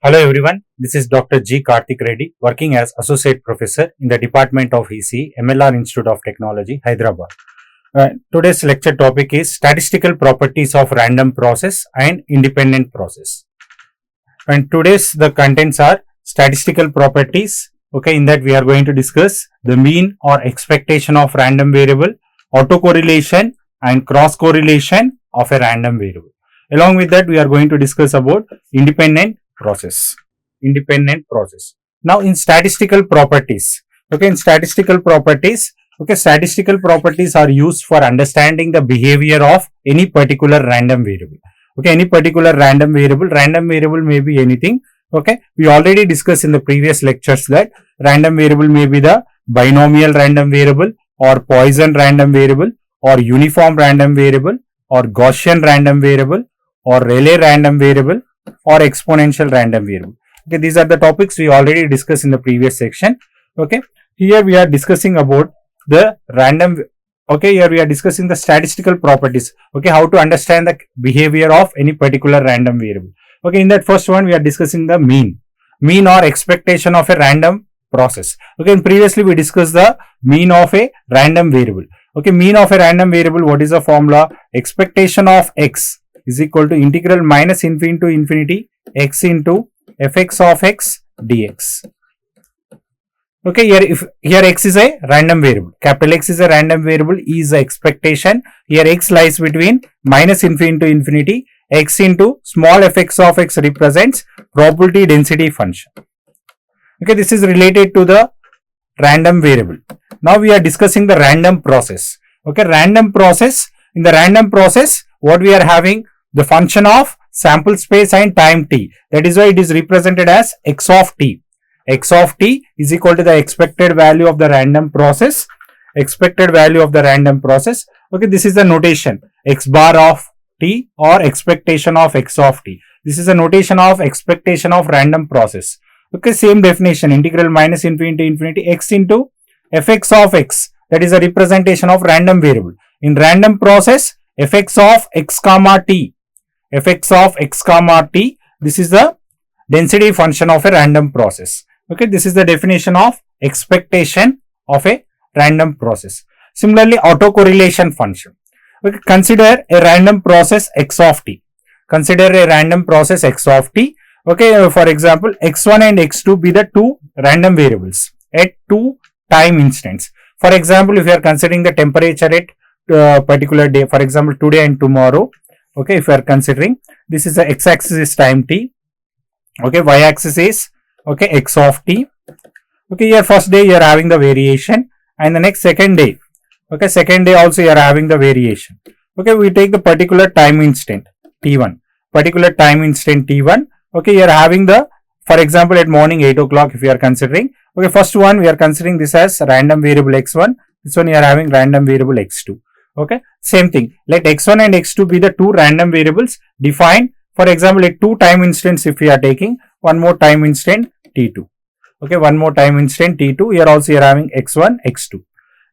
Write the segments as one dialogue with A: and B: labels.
A: Hello everyone, this is Dr. G. Karthik Reddy, working as Associate Professor in the Department of EC, MLR Institute of Technology, Hyderabad. Today's lecture topic is Statistical Properties of Random Process and Independent Process. And today's the contents are Statistical Properties. Okay, in that we are going to discuss the mean or expectation of random variable, autocorrelation and cross correlation of a random variable. Along with that, we are going to discuss about independent process. Now in statistical properties, statistical properties are used for understanding the behavior of any particular random variable. Any particular random variable may be anything. We already discussed in the previous lectures that random variable may be the binomial random variable or Poisson random variable or uniform random variable or Gaussian random variable or Rayleigh random variable or exponential random variable. These are the topics we already discussed in the previous section. Here we are discussing about the random. Here we are discussing the statistical properties. How to understand the behavior of any particular random variable. In that first one, we are discussing the mean or expectation of a random process. Previously we discussed the mean of a random variable. Mean of a random variable, what is the formula? Expectation of x is equal to integral minus infinity to infinity x into fx of x dx. Here x is a random variable. Capital X is a random variable. E is the expectation. Here x lies between minus infinity to infinity. X into small fx of x represents probability density function. This is related to the random variable. Now we are discussing the random process. Random process. In the random process, what we are having? The function of sample space and time t. That is why it is represented as x of t. X of t is equal to the expected value of the random process. Expected value of the random process. This is the notation. X bar of t or expectation of x of t. This is a notation of expectation of random process. Same definition. Integral minus infinity to infinity x into fx of x. That is a representation of random variable. In random process, fx of x comma t. Fx of x comma t. This is the density function of a random process. This is the definition of expectation of a random process. Similarly, autocorrelation function. Consider a random process x of t. Consider a random process x of t. For example, x1 and x2 be the two random variables at two time instants. For example, if you are considering the temperature at particular day, for example, today and tomorrow. If you are considering, this is the x-axis is time t. Y-axis is x of t. Here first day you are having the variation, and the next second day. Second day also you are having the variation. We take the particular time instant t1. Particular time instant t1. You are having the, for example, at morning 8 o'clock if you are considering. First one we are considering this as random variable x1. This one you are having random variable x2. Same thing. Let x1 and x2 be the two random variables defined. For example, at two time instants if we are taking, one more time instant t2. One more time instant t2. Here also you are having x1, x2.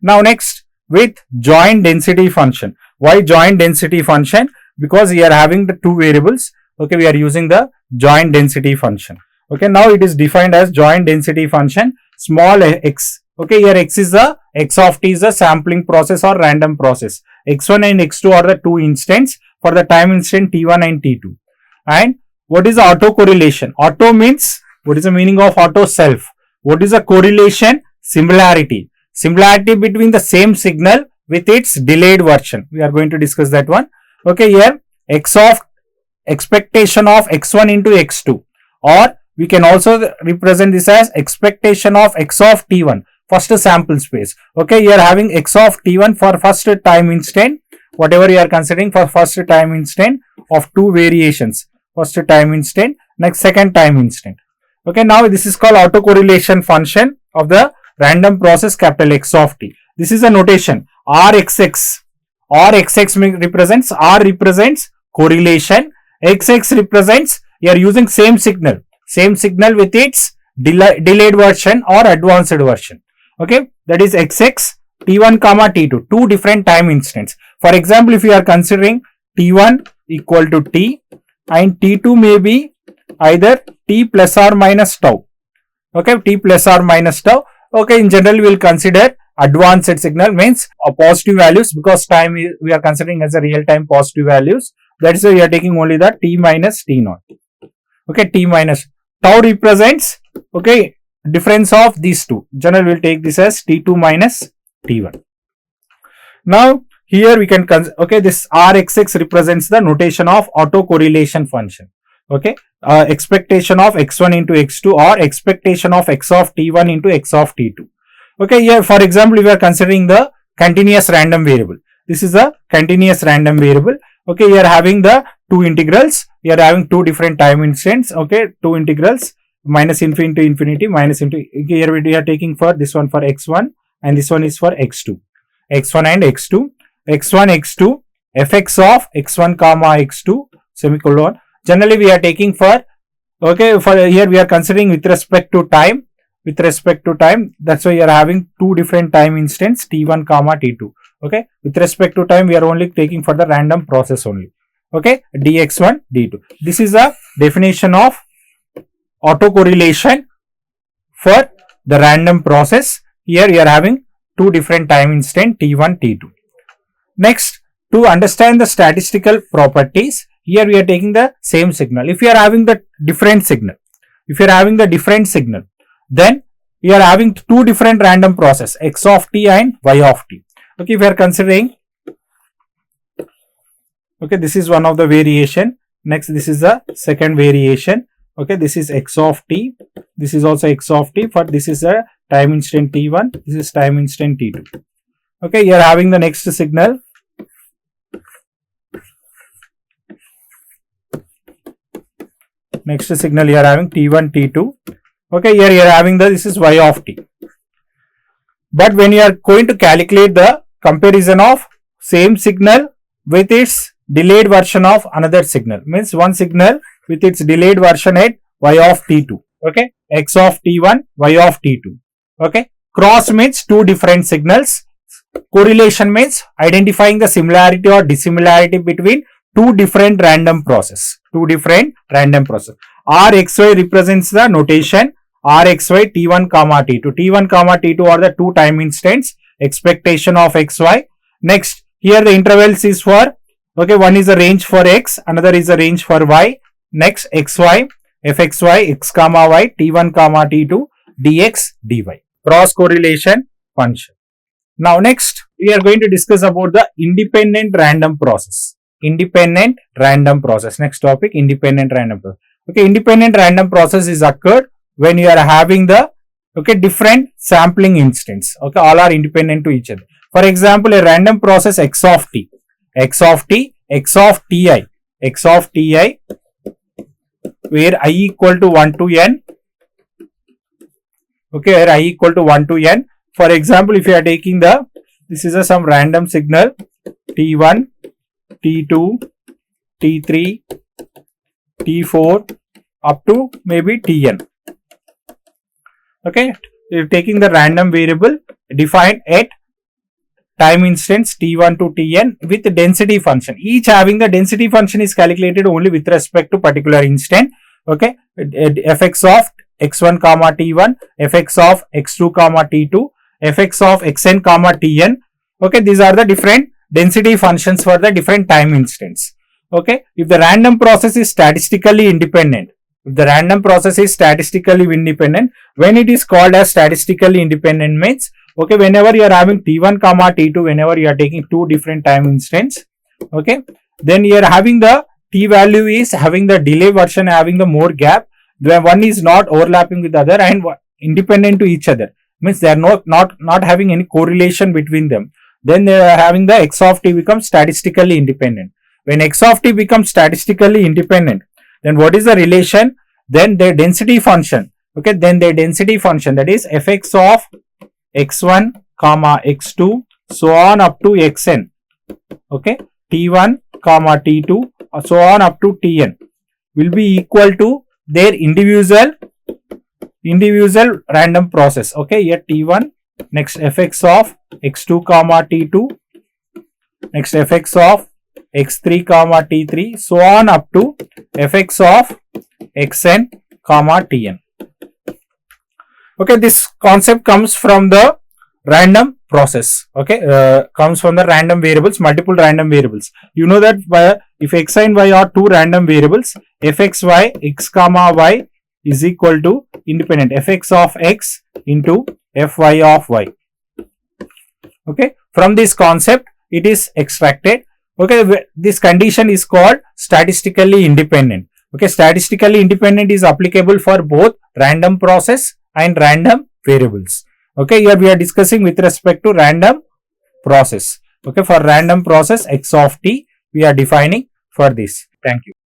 A: Now next, with joint density function. Why joint density function? Because we are having the two variables. We are using the joint density function. Now it is defined as joint density function small x. Here x is the x of t is the sampling process or random process. X1 and x2 are the two instants for the time instant t1 and t2. And what is the autocorrelation? Auto means, what is the meaning of auto? Self. What is the correlation? Similarity. Similarity between the same signal with its delayed version. We are going to discuss that one. Here x of expectation of x1 into x2, or we can also represent this as expectation of x of t1. First sample space. You are having x of t1 for first time instant, whatever you are considering for first time instant of two variations. First time instant, next second time instant. Now this is called autocorrelation function of the random process capital X of t. This is a notation RXX. RXX represents, R represents correlation, XX represents, you are using same signal with its delayed version or advanced version. That is XX, t1 comma t2, two different time instants. For example, if you are considering t1 equal to t and t2 may be either t plus or minus tau. Okay, t plus or minus tau. Okay, in general we will consider advanced signal, means positive values, because time we are considering as a real time positive values. That is why we are taking only the t minus t naught. Okay, t minus tau represents, okay, difference of these two. General we will take this as t2 minus t1. Now here we can okay, this rxx represents the notation of autocorrelation function. Okay, expectation of x1 into x2 or expectation of x of t1 into x of t2. Okay, here for example we are considering the continuous random variable. This is a continuous random variable. Okay, we are having the two integrals. We are having two different time instants. Okay, two integrals, minus infinity to infinity, minus into. Here we are taking for this one for x1 and this one is for x2. x1 and x2. x1 x2 fx of x1 comma x2 semicolon. Generally we are taking for, okay, for here we are considering with respect to time. With respect to time, that's why you are having two different time instants t1 comma t2. Okay, with respect to time we are only taking for the random process only. Okay, dx1 d2. This is a definition of autocorrelation for the random process. Here we are having two different time instant t1 t2. Next, to understand the statistical properties, here we are taking the same signal. If you are having the different signal, then we are having two different random process, x of t and y of t. Okay, if we are considering, okay, this is one of the variation. Next, this is the second variation. Okay, this is x of t. This is also x of t. For this is a time instant t1. This is time instant t2. Okay, you are having the next signal. Next signal you are having t1, t2. Okay, here you are having this is y of t. But when you are going to calculate the comparison of same signal with its delayed version of another signal, means one signal with its delayed version at y of t2. Okay, x of t1, y of t2. Okay, cross means two different signals. Correlation means identifying the similarity or dissimilarity between two different random process. Rxy represents the notation Rxy t1 comma t2. t1 comma t2 are the two time instants, expectation of xy. Next, here the intervals is for, okay, one is a range for x, another is a range for y. Next, xy, fxy, x comma y, t1 comma t2, dx, dy. Cross correlation function. Now next, we are going to discuss about the independent random process. Next topic, independent random process. Okay, independent random process is occurred when you are having the, okay, different sampling instants. Okay, all are independent to each other. For example, a random process x of ti, where I equal to 1 to n. Okay, where I equal to 1 to n. For example, if you are taking the, this is some random signal t1, t2, t3, t4 up to maybe tn. Okay, you are taking the random variable defined at time instance t1 to tn with density function. Each having the density function is calculated only with respect to particular instant. Okay, fx of x1 comma t1, fx of x2 comma t2, fx of xn comma tn. Okay, these are the different density functions for the different time instants. Okay, if the random process is statistically independent, when it is called as statistically independent means, okay, whenever you are having t1 comma t2, whenever you are taking two different time instants, okay, then you are having the t value is having the delay version, having the more gap, where one is not overlapping with the other and independent to each other, means they are not having any correlation between them. Then they are having the x of t becomes statistically independent. When x of t becomes statistically independent, then what is the relation? Then their density function. Okay, then their density function, that is fx of x1 comma x2 so on up to xn. Okay, t1 comma t2 so on up to tn will be equal to their individual random process. Okay, here t1, next fx of x2 comma t2, next fx of x3 comma t3 so on up to fx of xn comma tn. Okay, this concept comes from the random process. Okay, comes from the random variables, multiple random variables. You know that if x and y are two random variables, fxy x comma y is equal to independent fx of x into fy of y. Okay, from this concept it is extracted. Okay, this condition is called statistically independent. Okay, statistically independent is applicable for both random process and random variables. Okay, here we are discussing with respect to random process. Okay, for random process x of t we are defining for this. Thank you.